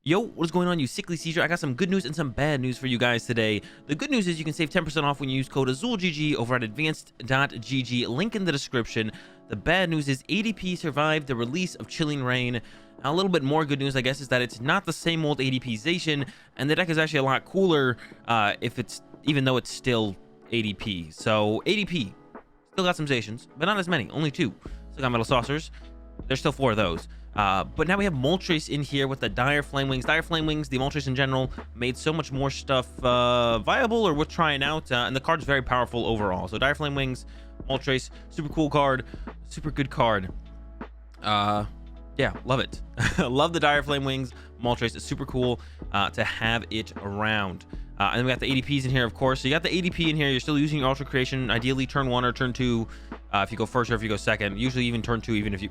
Yo, what is going on, you sickly seizure? I got some good news and some bad news for you guys today. The good news is you can save 10% off when you use code AzulGG over at advanced.gg, link in the description. The bad news is ADP survived the release of Chilling Reign. Now, a little bit more good news, I guess, is that it's not the same old ADPization, and the deck is actually a lot cooler even though it's still ADP. So ADP still got some Zations, but not as many, only 2. Still got Metal Saucers. There's still 4 of those. But now we have Moltres in here with the Dire Flamewings. Dire Flamewings, the Moltres in general, made so much more stuff viable or worth trying out. And the card's very powerful overall. So Dire Flamewings, Moltres, super cool card, super good card. Yeah, love it. Love the Dire Flamewings. Moltres is super cool to have it around. And then we got the ADPs in here, of course. So you got the ADP in here. You're still using your Ultra Creation, ideally turn 1 or turn 2 if you go first or if you go second. Usually even turn 2, even if you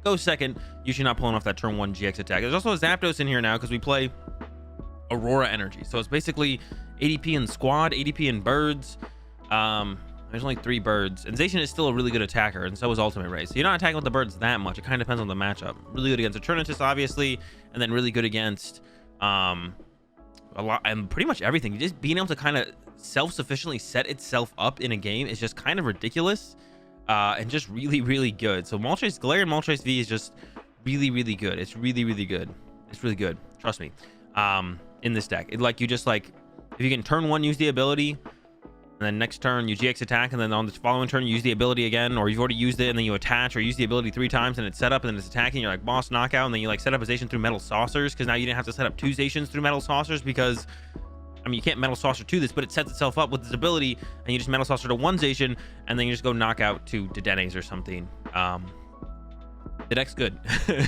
go second, usually not pulling off that turn 1 GX attack. There's also a Zapdos in here now because we play Aurora Energy. So it's basically ADP and Squad, ADP and Birds. There's only 3 birds. And Zacian is still a really good attacker, and so is Ultimate Ray. So you're not attacking with the birds that much. It kind of depends on the matchup. Really good against Eternatus, obviously, and then really good against a lot and pretty much everything. Just being able to kind of self-sufficiently set itself up in a game is just kind of ridiculous. And just really, really good. So Moltres, Galarian Moltres V is just really, really good. It's really, really good. It's really good. Trust me. In this deck, if you can turn 1, use the ability, and then next turn you GX attack, and then on the following turn you use the ability again, or you've already used it and then you attach or use the ability 3 times and it's set up and then it's attacking, you're like boss knockout, and then you like set up a Zacian through Metal Saucers because now you didn't have to set up 2 Zacians through Metal Saucers because I mean, you can't Metal Saucer to this, but it sets itself up with this ability, and you just Metal Saucer to 1 Zacian, and then you just go knockout to Dedenes or something. The deck's good.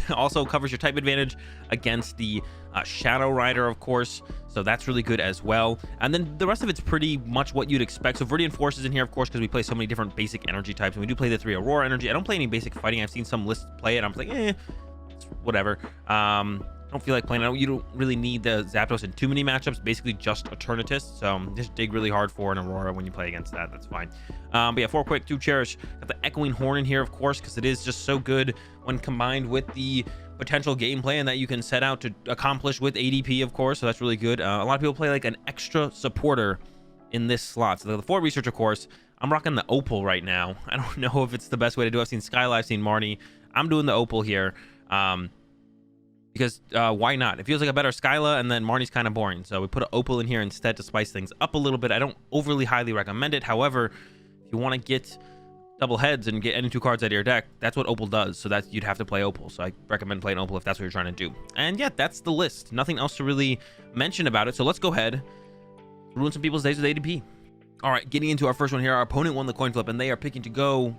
Also covers your type advantage against the Shadow Rider, of course, so that's really good as well. And then the rest of it's pretty much what you'd expect. So Viridian Force is in here, of course, because we play so many different basic energy types, and we do play the 3 Aurora Energy. I don't play any basic fighting. I've seen some lists play it. I'm like, it's whatever. I don't feel like playing it. You don't really need the Zapdos in too many matchups, basically just Eternatus. So just dig really hard for an Aurora when you play against that. That's fine. But yeah, 4 quick, 2 cherish. Got the Echoing Horn in here, of course, because it is just so good when combined with the potential gameplay and that you can set out to accomplish with ADP, of course. So that's really good. A lot of people play like an extra supporter in this slot. So the 4 research, of course. I'm rocking the Opal right now. I don't know if it's the best way to do it. I've seen Skyla, I've seen Marnie. I'm doing the Opal here. Because why not? It feels like a better Skyla, and then Marnie's kind of boring. So we put an Opal in here instead to spice things up a little bit. I don't overly highly recommend it. However, if you want to get double heads and get any 2 cards out of your deck, that's what Opal does. So you'd have to play Opal. So I recommend playing Opal if that's what you're trying to do. And yeah, that's the list. Nothing else to really mention about it. So let's go ahead, ruin some people's days with ADP. All right, getting into our first one here. Our opponent won the coin flip, and they are picking to go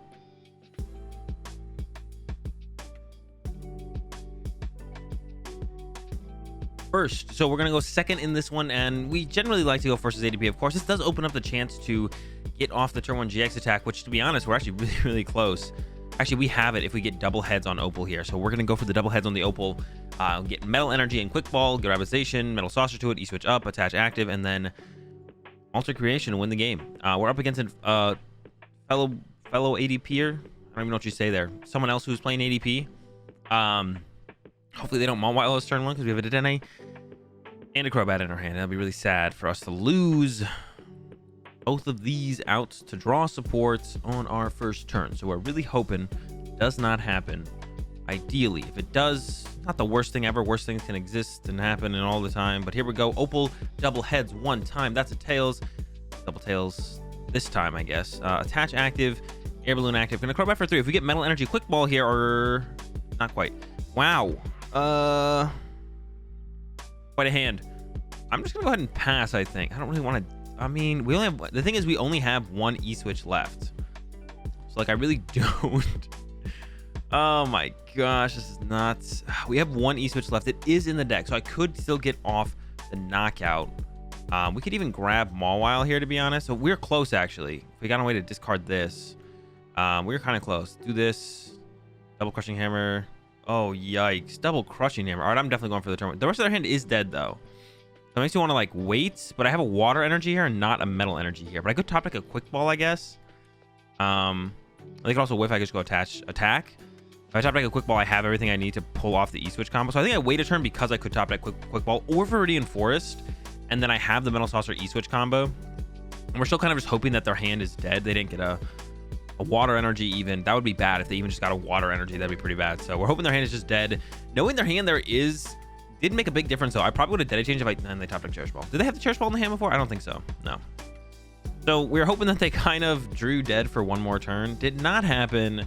first. So we're gonna go second in this one, and we generally like to go first as ADP. Of course, this does open up the chance to get off the turn 1 GX attack, which, to be honest, we're actually really, really close. Actually, we have it if we get double heads on Opal here. So we're gonna go for the double heads on the Opal. Get Metal Energy and Quick Ball, grab a Zacian, Metal Saucer to it, E-switch up, attach active, and then Alter Creation to win the game. We're up against a fellow ADPer. I don't even know what you say there. Someone else who's playing ADP. Hopefully they don't Mawile us turn 1 because we have a Dedenne and a Crobat in our hand. That'll be really sad for us to lose both of these out to draw supports on our first turn. So we're really hoping it does not happen. Ideally, if it does, not the worst thing ever. Worst things can exist and happen and all the time. But here we go. Opal double heads 1 time. That's a Tails. Double Tails this time, I guess. Attach active, Air Balloon active. Gonna Crobat for 3. If we get Metal Energy Quick Ball here, or not quite. Wow. Quite a hand. I'm just gonna go ahead and pass, I think. I don't really want to. I mean, we only have, the thing is, we only have 1 E-switch left. So like, I really don't. Oh my gosh, this is nuts. We have 1 E-switch left. It is in the deck, so I could still get off the knockout. We could even grab Mawile here, to be honest. So we're close, actually. If we got a way to discard this, we're kind of close. Do this. Double Crushing Hammer. Oh, yikes. Double Crushing Hammer. All right, I'm definitely going for the turn. The rest of their hand is dead, though. So it makes me want to, like, wait. But I have a Water Energy here and not a Metal Energy here. But I could top deck a Quick Ball, I guess. I could also whiff. I could just go attack. If I top deck a quick ball, I have everything I need to pull off the E-switch combo. So I think I wait a turn because I could top deck quick ball or Viridian Forest, and then I have the Metal Saucer E-switch combo. And we're still kind of just hoping that their hand is dead. They didn't get a water energy even. That would be bad if they even just got a water energy. That'd be pretty bad. So we're hoping their hand is just dead. Knowing their hand did make a big difference though. I probably would have Dead Change if they topped deck Cherish Ball. Did they have the Cherish Ball in the hand before? I don't think so. No. So we're hoping that they kind of drew dead for one more turn. Did not happen.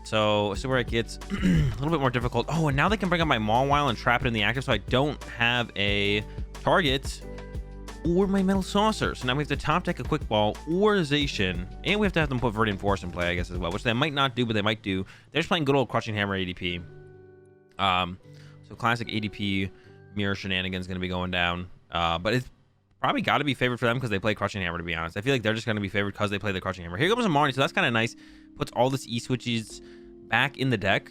So this is where it gets a little bit more difficult. Oh, and now they can bring up my Mawile and trap it in the active, so I don't have a target or my Metal Saucer. So now we have to top deck a quick ball or Zacian, and we have to have them put Viridian Force in play, I guess, as well, which they might not do, but they might do. They're just playing good old Crushing Hammer ADP. So classic ADP mirror shenanigans going to be going down, but it's probably got to be favored for them because they play Crushing Hammer, to be honest. I feel like they're just going to be favored because they play the Crushing Hammer. Here comes a Marnie, so that's kind of nice. Puts all this E-switches back in the deck,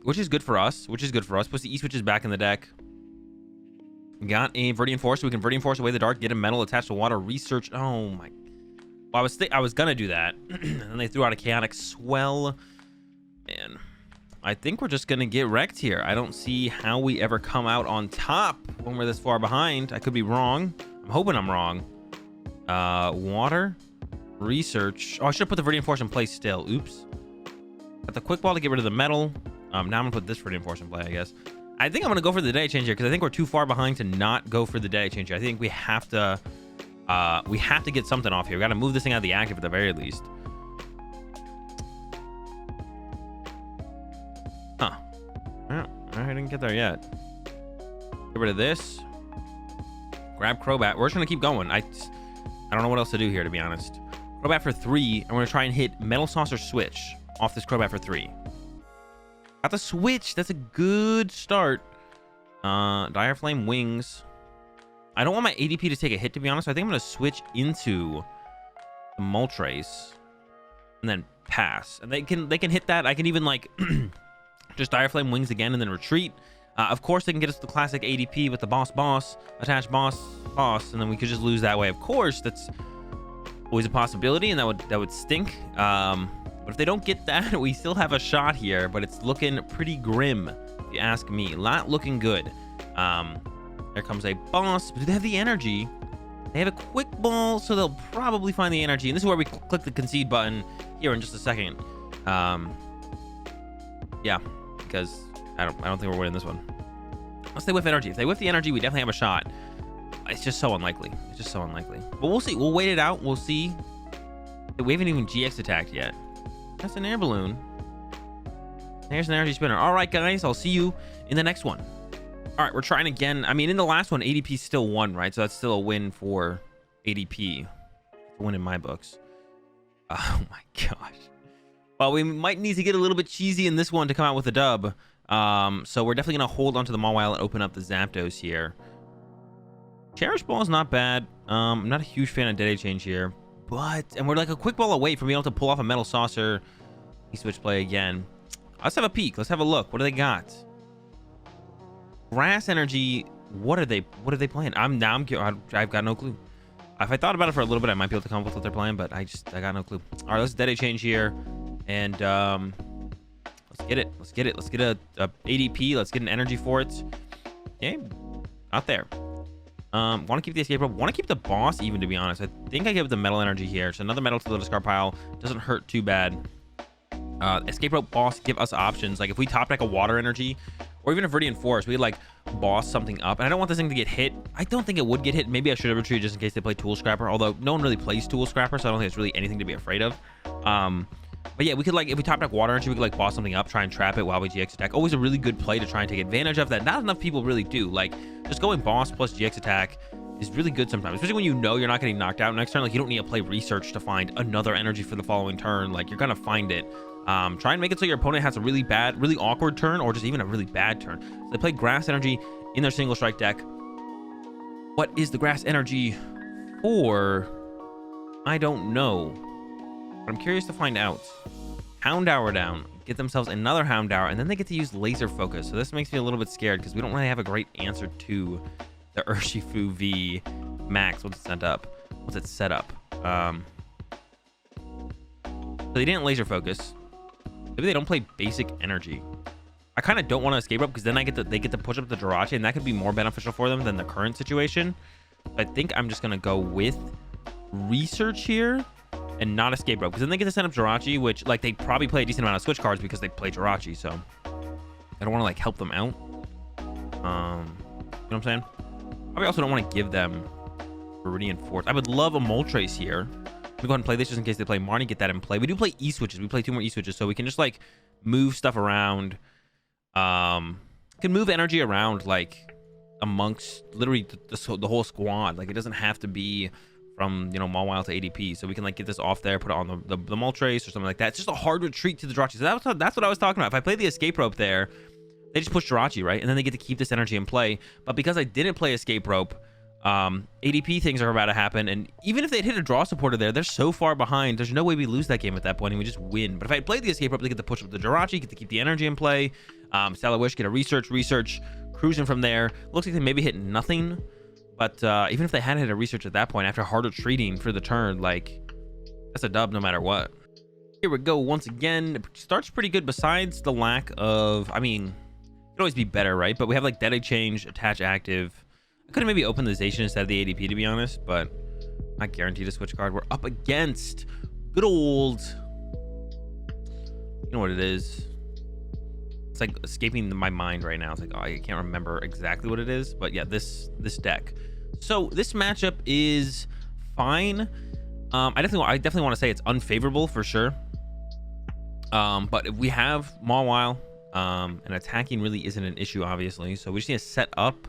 which is good for us. Puts the E-switches back in the deck. Got a Viridian Force, so we can Viridian Force away the dark, get a metal attached to water, research. Oh my. Well, I was gonna do that. And then they threw out a Chaotic Swell. And I think we're just gonna get wrecked here. I don't see how we ever come out on top when we're this far behind. I could be wrong. I'm hoping I'm wrong. Water, research. Oh, I should have put the Viridian Force in place still. Oops. Got the quick ball to get rid of the metal. Now I'm gonna put this Viridian Force in play, I guess. I think I'm gonna go for the day change here because I think we're too far behind to not go for the day change here. I think we have to get something off here. We got to move this thing out of the active at the very least. Huh. I didn't get there yet. Get rid of this. Grab Crobat. We're just gonna keep going. I don't know what else to do here, to be honest. Crobat for 3. I'm gonna try and hit Metal Saucer Switch off this Crobat for 3. Got the switch. That's a good start. Dire Flame Wings. I don't want my ADP to take a hit, to be honest. So I think I'm going to switch into the Moltres and then pass. And they can hit that. I can even like just Dire Flame Wings again and then retreat. Of course, they can get us the classic ADP with the boss, attach boss, and then we could just lose that way. Of course, that's always a possibility, and that would stink. But if they don't get that, we still have a shot here, but it's looking pretty grim, if you ask me. Not looking good. There comes a boss. But do they have the energy? They have a quick ball, so they'll probably find the energy. And this is where we click the concede button here in just a second. Yeah, because I don't think we're winning this one. Unless they whiff energy. If they whiff the energy, we definitely have a shot. It's just so unlikely. But we'll see. We'll wait it out. We'll see. We haven't even GX attacked yet. That's an air balloon. There's an energy spinner. All right, guys. I'll see you in the next one. All right, we're trying again. I mean, in the last one, ADP still won, right? So that's still a win for ADP. It's a win in my books. Oh, my gosh. Well, we might need to get a little bit cheesy in this one to come out with a dub. So we're definitely going to hold onto the Mawile and open up the Zapdos here. Cherish Ball is not bad. I'm not a huge fan of Dead Change here. And we're like a quick ball away from being able to pull off a Metal Saucer. E-switch play again. Let's have a peek. Let's have a look. What do they got? Grass Energy. What are they playing? I've got no clue. If I thought about it for a little bit, I might be able to come up with what they're playing, but I got no clue. All right, let's Dead Change here, and let's get it. Let's get a ADP. Let's get an energy for it. Okay, out there. Want to keep the escape rope. Want to keep the boss even, to be honest. I think I give the metal energy here. So another metal to the discard pile. Doesn't hurt too bad. Escape rope, boss give us options. Like if we top deck a water energy or even a Viridian Force, we could like boss something up. And I don't want this thing to get hit. I don't think it would get hit. Maybe I should have retreated just in case they play Tool Scrapper. Although no one really plays Tool Scrapper, so I don't think it's really anything to be afraid of. But yeah, we could like, if we top deck water energy, we could like boss something up, try and trap it while we GX attack. Always a really good play to try and take advantage of that. Not enough people really do. Like just going boss plus GX attack is really good sometimes, especially when you know you're not getting knocked out next turn. Like you don't need to play research to find another energy for the following turn. Like you're gonna find it. Try and make it so your opponent has a really bad, really awkward turn, or just even a really bad turn. So they play Grass Energy in their single strike deck. What is the Grass Energy for? I don't know, but I'm curious to find out. Houndour down, get themselves another Houndour, and then they get to use Laser Focus. So this makes me a little bit scared because we don't really have a great answer to the Urshifu V Max once it's set up. So they didn't Laser Focus. Maybe they don't play basic energy. I kind of don't want to escape rope because then they get to push up the Jirachi, and that could be more beneficial for them than the current situation. I think I'm just gonna go with research here and not escape rope, because then they get to send up Jirachi, which like they probably play a decent amount of switch cards because they play Jirachi, so I don't want to like help them out. You know what I'm saying? I also don't want to give them Viridian Force. I would love a Moltres here. Let me go ahead and play this just in case they play Marnie, get that in play. We do play E-switches. We play 2 more E-switches, so we can just like move stuff around. Can move energy around like amongst literally the whole squad. Like it doesn't have to be from, you know, Mawile to ADP, so we can like get this off there, put it on the Moltres or something like that. It's just a hard retreat to the Jirachi. So that's what I was talking about. If I play the escape rope there, they just push Jirachi, right? And then they get to keep this energy in play. But because I didn't play escape rope, ADP things are about to happen, and even if they'd hit a draw supporter there, they're so far behind, there's no way we lose that game at that point and we just win. But if I played the escape rope, they get to push up the Jirachi, get to keep the energy in play. Salawish get a research, cruising from there. Looks like they maybe hit nothing, but even if they had hit a research at that point after hard retreating for the turn, like that's a dub no matter what. Here we go once again. It starts pretty good besides the lack of, I mean, it could always be better, right? But we have like Deadeye Change, Attach Active. I could have maybe opened the Zation instead of the ADP, to be honest, but not guaranteed to switch card. We're up against good old, you know what it is. It's like escaping my mind right now. It's like, oh, I can't remember exactly what it is, but yeah, this deck. So this matchup is fine. I definitely want to say it's unfavorable for sure. But if we have Mawile, and attacking really isn't an issue, obviously. So we just need to set up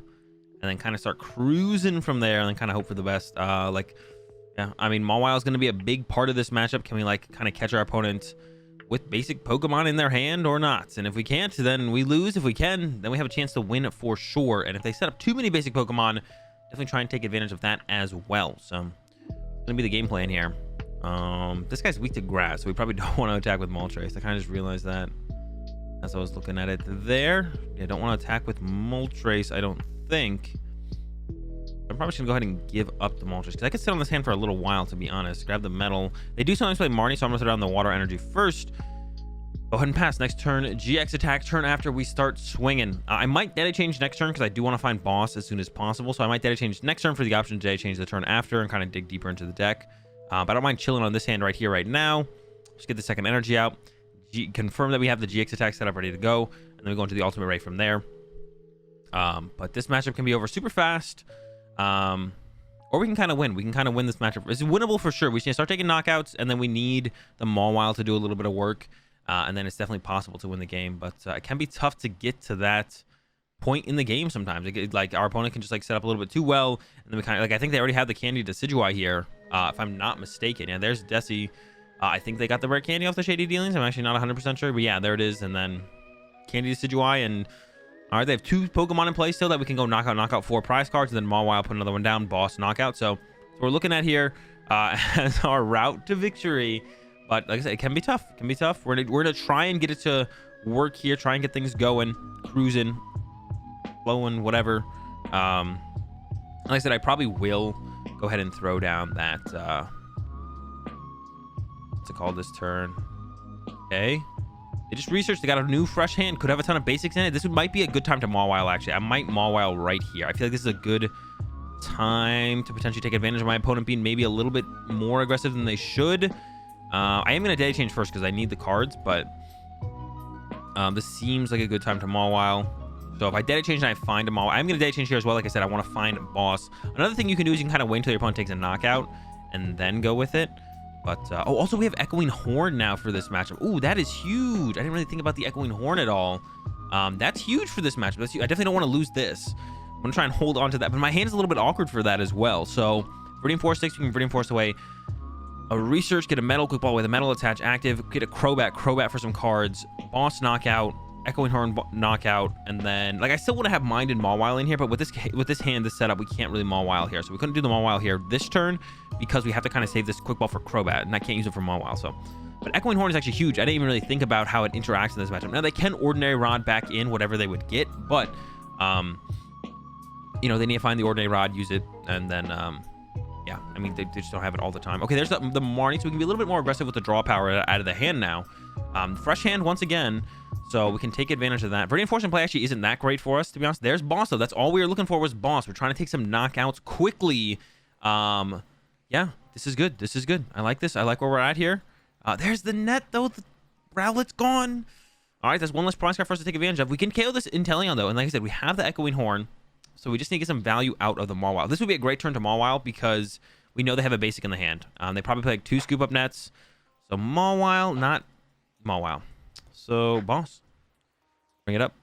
and then kind of start cruising from there and then kind of hope for the best. Yeah, I mean, Mawile is going to be a big part of this matchup. Can we like kind of catch our opponent with basic Pokemon in their hand or not? And if we can't, then we lose. If we can, then we have a chance to win for sure. And if they set up too many basic Pokemon, definitely try and take advantage of that as well. So it's gonna be the game plan here. This guy's weak to grass, so we probably don't want to attack with Moltres. I kind of just realized that as I was looking at it there. Yeah, don't want to attack with Moltres, I don't think. I'm probably just gonna go ahead and give up the Moltres because I could sit on this hand for a little while, to be honest. Grab the metal. They do sometimes play Marnie, so I'm gonna throw down the water energy first. Go ahead and pass. Next turn, GX attack. Turn after we start swinging. I might Deadeye Change next turn because I do want to find boss as soon as possible. So I might Deadeye Change next turn for the option to Deadeye Change the turn after and kind of dig deeper into the deck. But I don't mind chilling on this hand right here, right now. Just get the second energy out. Confirm that we have the GX attack set up ready to go, and then we go into the ultimate ray from there. But this matchup can be over super fast. Or we can kind of win. We can kind of win this matchup. It's winnable for sure. We should start taking knockouts, and then we need the Mawile to do a little bit of work. And then it's definitely possible to win the game. But it can be tough to get to that point in the game sometimes. Like our opponent can just like set up a little bit too well, and then we kind of like, I think they already have the candy Decidueye here, if I'm not mistaken. Yeah, there's Deci. I think they got the rare candy off the Shady Dealings. I'm actually not 100% sure, but yeah, there it is. And then candy Decidueye, and all right, they have 2 Pokemon in play still that we can go knock out 4 prize cards, and then Mawile put another one down, boss knockout. So we're looking at here as our route to victory. But like I said, it can be tough. It can be tough. We're gonna try and get it to work here. Try and get things going, cruising, flowing, whatever. Like I said, I probably will go ahead and throw down that. What's it called this turn? Okay. They just researched. They got a new fresh hand. Could have a ton of basics in it. This might be a good time to Mawile, actually. I might Mawile right here. I feel like this is a good time to potentially take advantage of my opponent being maybe a little bit more aggressive than they should. I am going to Deadeye Change first because I need the cards, but this seems like a good time to Mawile. So if I Deadeye Change and I find a Mawile, I'm going to Deadeye Change here as well. Like I said, I want to find a boss. Another thing you can do is you can kind of wait until your opponent takes a knockout and then go with it. But, oh, also we have Echoing Horn now for this matchup. Ooh, that is huge. I didn't really think about the Echoing Horn at all. That's huge for this matchup. I definitely don't want to lose this. I'm going to try and hold on to that. But my hand is a little bit awkward for that as well. So, Viridian Force 6, we can Viridian Force away. A research, get a metal, quick ball with a metal attach active, get a Crobat for some cards, boss knockout, Echoing Horn knockout, and then like I still want to have Mind and Mawile in here, but with this hand, this setup, we can't really Mawile here, so we couldn't do the Mawile here this turn because we have to kind of save this quick ball for Crobat, and I can't use it for Mawile. So, but Echoing Horn is actually huge. I didn't even really think about how it interacts in this matchup. Now they can Ordinary Rod back in whatever they would get, but you know, they need to find the Ordinary Rod, use it, and then yeah, I mean, they just don't have it all the time. Okay, there's the Marnie, so we can be a little bit more aggressive with the draw power out of the hand now. Fresh hand once again, so we can take advantage of that. Viridian Force in play actually isn't that great for us, to be honest. There's boss, though. That's all we were looking for was boss. We're trying to take some knockouts quickly. Yeah, this is good. This is good. I like this. I like where we're at here. There's the net, though. The Rowlet's gone. All right, that's one less prize card for us to take advantage of. We can KO this Inteleon, though. And like I said, we have the Echoing Horn. So we just need to get some value out of the Mawile. This would be a great turn to Mawile because we know they have a basic in the hand. They probably play like 2 scoop up nets. So Mawile, not Mawile. So boss. Bring it up.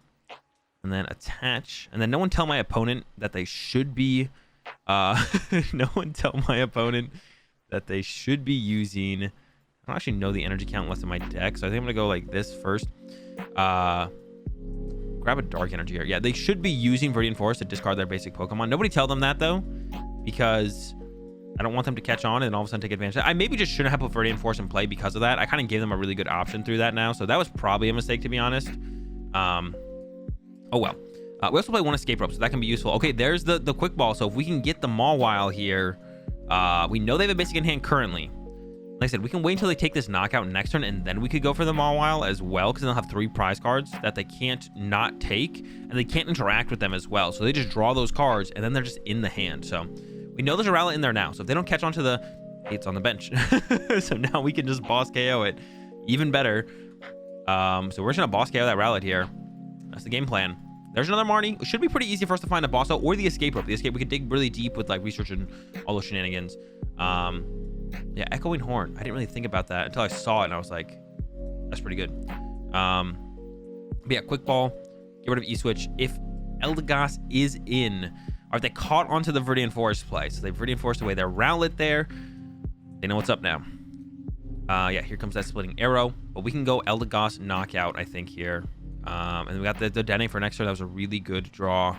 And then attach. And then no one tell my opponent that they should be... no one tell my opponent that they should be using... I don't actually know the energy count less in my deck. So I think I'm going to go like this first. Grab a dark energy here. Yeah, they should be using Viridian Force to discard their basic Pokemon. Nobody tell them that, though, because I don't want them to catch on and all of a sudden take advantage. I maybe just shouldn't have put Viridian Force in play because of that. I kind of gave them a really good option through that now, so that was probably a mistake, to be honest. Oh, well. We also play 1 Escape Rope, so that can be useful. Okay, there's the Quick Ball, so if we can get the Mawile here, we know they have a basic in hand currently. Like I said, we can wait until they take this knockout next turn, and then we could go for the Mawile as well, because they'll have 3 prize cards that they can't not take, and they can't interact with them as well. So they just draw those cards, and then they're just in the hand. So we know there's a Rowlet in there now. So if they don't catch on to the... Hey, it's on the bench. So now we can just boss KO it. Even better. So we're just going to boss KO that Rowlet here. That's the game plan. There's another Marnie. It should be pretty easy for us to find a boss out, or the Escape Rope. The Escape, we could dig really deep with like research and all those shenanigans. Yeah, Echoing Horn. I didn't really think about that until I saw it, and I was like, that's pretty good. But yeah, Quick Ball. Get rid of E-Switch. If Eldegoss is in, or if they caught onto the Viridian Force play, so they Viridian Forced away their Rowlet there, they know what's up now. Yeah, here comes that Splitting Arrow. But we can go Eldegoss Knockout, I think, here. And we got the Dene for next turn. That was a really good draw.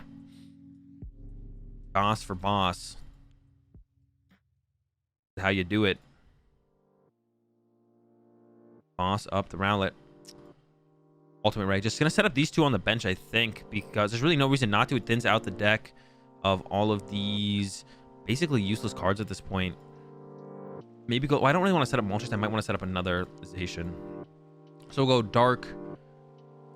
Boss for boss. How you do it. Boss up the Rowlet. Ultimate Ray. Just gonna set up these 2 on the bench, I think, because there's really no reason not to. It thins out the deck of all of these basically useless cards at this point. Maybe go... Well, I don't really want to set up Moltres. I might want to set up another Zation. So we'll go Dark.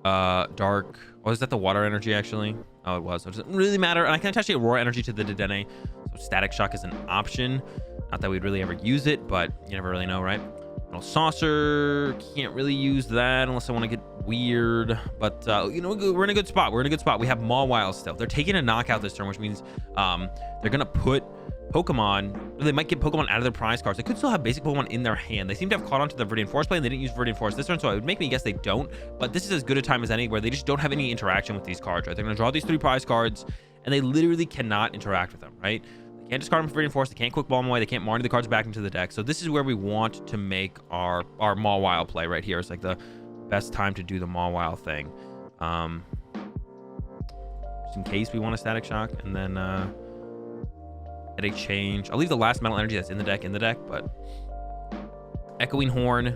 Dark. Oh, is that the Water Energy, actually? Oh, it was. So it doesn't really matter. And I can attach the Aurora Energy to the Dedenne. So Static Shock is an option. Not that we'd really ever use it, but you never really know, right? Little Saucer. Can't really use that unless I want to get weird. But, you know, we're in a good spot. We're in a good spot. We have Mawile still. They're taking a knockout this turn, which means they're going to put Pokemon... They might get Pokemon out of their prize cards. They could still have basic Pokemon in their hand. They seem to have caught onto the Viridian Force play, and they didn't use Viridian Force this turn, so it would make me guess they don't. But this is as good a time as any where they just don't have any interaction with these cards, right? They're going to draw these 3 prize cards, and they literally cannot interact with them, right? They can't discard them for Viridian Force. They can't Quick Ball them away. They can't Marnie the cards back into the deck. So this is where we want to make our Mawile play right here. It's like the best time to do the Mawile thing. Just in case we want a Static Shock, and then... at a change. I'll leave the last Metal Energy that's in the deck, but Echoing Horn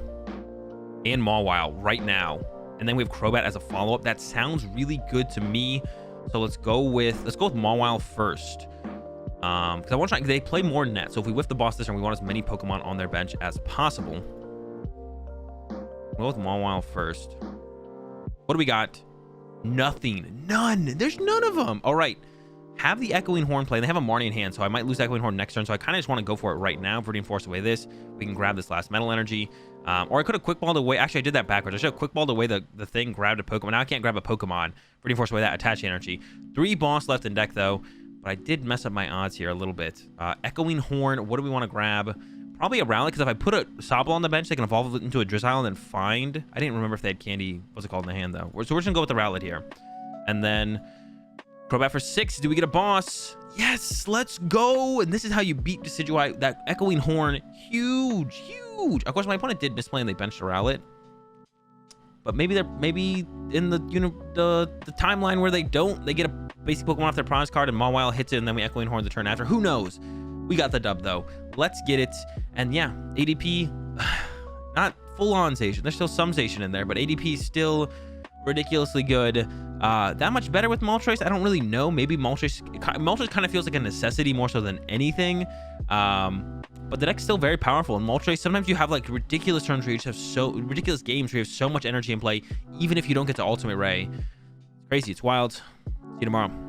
and Mawile right now. And then we have Crobat as a follow-up. That sounds really good to me. So let's go with Mawile first. Because I want to try, they play more net. So if we whiff the boss this turn, we want as many Pokemon on their bench as possible. We'll go with Mawile first. What do we got? Nothing. None. There's none of them. All right. Have the Echoing Horn play. They have a Marnie in hand, so I might lose Echoing Horn next turn. So I kind of just want to go for it right now. Viridian Force away this. We can grab this last Metal Energy. Or I could have Quick Balled away. Actually, I did that backwards. I should have Quick Balled away the thing, grabbed a Pokemon. Now I can't grab a Pokemon. Viridian Force away that Attach Energy. 3 boss left in deck, though. But I did mess up my odds here a little bit. Echoing Horn. What do we want to grab? Probably a Rowlet, because if I put a Sobble on the bench, they can evolve it into a Drizzile and then find... I didn't remember if they had Candy. What's it called in the hand, though? So we're just going to go with the Rowlet here. And then... Crobat for 6. Do we get a boss? Yes, let's go. And this is how you beat Decidueye. That Echoing Horn, huge, huge. Of course, my opponent did misplay and they benched a Rowlet. But maybe they're in the the timeline where they don't. They get a basic Pokemon off their prize card and Mawile hits it, and then we Echoing Horn the turn after. Who knows? We got the dub though. Let's get it. And yeah, ADP, not full on Zation. There's still some Zation in there, but ADP is still ridiculously good. That much better with Moltres? I don't really know. Maybe Moltres kind of feels like a necessity more so than anything. but the deck's still very powerful. In Moltres, sometimes you have like ridiculous turns where you just have ridiculous games where you have so much energy in play, even if you don't get to Ultimate Ray. It's crazy. It's wild. See you tomorrow.